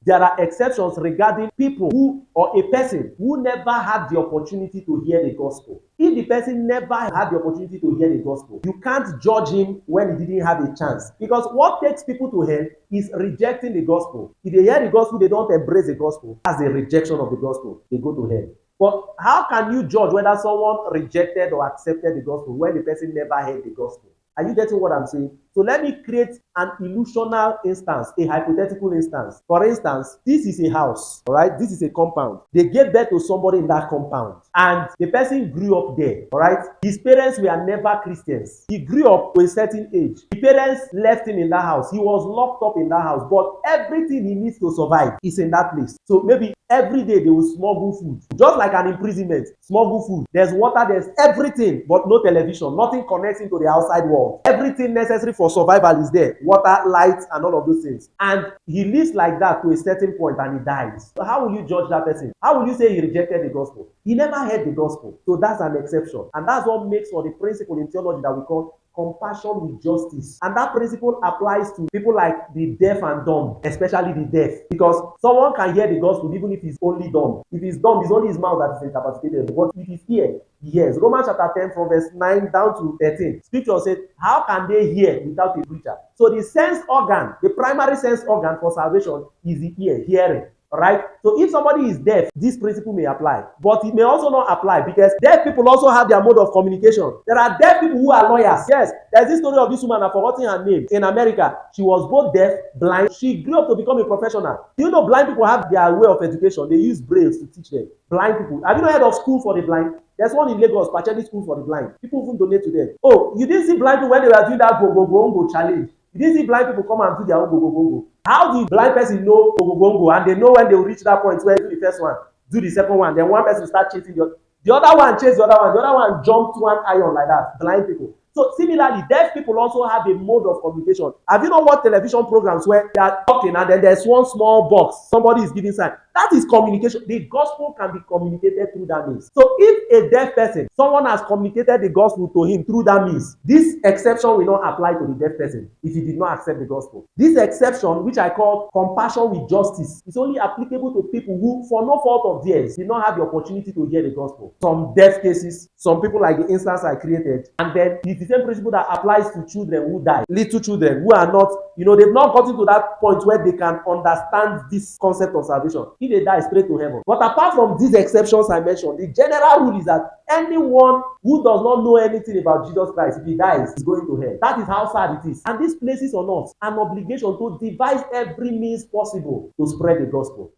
There are exceptions regarding people who, or a person who never had the opportunity to hear the gospel. If the person never had the opportunity to hear the gospel, you can't judge him when he didn't have a chance. Because what takes people to hell is rejecting the gospel. If they hear the gospel, they don't embrace the gospel. That's a rejection of the gospel. They go to hell. But how can you judge whether someone rejected or accepted the gospel when the person never heard the gospel? Are you getting what I'm saying? So let me create an illusional instance, a hypothetical instance. For instance, this is a house, all right? This is a compound. They gave birth to somebody in that compound, and the person grew up there, all right? His parents were never Christians. He grew up to a certain age. The parents left him in that house. He was locked up in that house, but everything he needs to survive is in that place. So maybe every day they will smuggle food, just like an imprisonment. Smuggle food. There's water, there's everything, but no television. Nothing connecting to the outside world. Everything necessary for survival is there. Water, lights, and all of those things. And he lives like that to a certain point and he dies. So how will you judge that person? How will you say he rejected the gospel? He never heard the gospel. So that's an exception. And that's what makes for the principle in theology that we call compassion with justice. And that principle applies to people like the deaf and dumb, especially the deaf. Because someone can hear the gospel even if he's only dumb. If he's dumb, it's only his mouth that is incapacitated. But if he's here, he hears. Romans chapter 10 from verse 9 down to 13. Scripture says, how can they hear without a preacher? So the sense organ, the primary sense organ for salvation is the ear, hearing. Right? So if somebody is deaf, this principle may apply, but it may also not apply because deaf people also have their mode of communication. There are deaf people who are lawyers. Yes, there's this story of this woman, I've forgotten her name. In America, she was both deaf, blind. She grew up to become a professional. Do you know blind people have their way of education? They use brails to teach them. Blind people. Have you not heard of school for the blind? There's one in Lagos, Pacheli School for the Blind. People even donate to them. Oh, you didn't see blind people when they were doing that go challenge. You didn't see blind people come and do their own go. How do blind person know go and they know when they will reach that point where do the first one, do the second one, then one person start chasing the other one, chase the other one jump to one iron like that. Blind people. So similarly, deaf people also have a mode of communication. Have you not watched television programs where they are talking and then there's one small box, somebody is giving sign? That is communication. The gospel can be communicated through that means. So if a deaf person, someone has communicated the gospel to him through that means, this exception will not apply to the deaf person if he did not accept the gospel. This exception, which I call compassion with justice, is only applicable to people who, for no fault of theirs, did not have the opportunity to hear the gospel. Some deaf cases, some people like the instance I created, and then it's the same principle that applies to children who die, little children who are not, they've not gotten to that point where they can understand this concept of salvation. If they die, straight to heaven. But apart from these exceptions I mentioned, the general rule is that anyone who does not know anything about Jesus Christ, if he dies, is going to hell. That is how sad it is. And this places on us an obligation to devise every means possible to spread the gospel.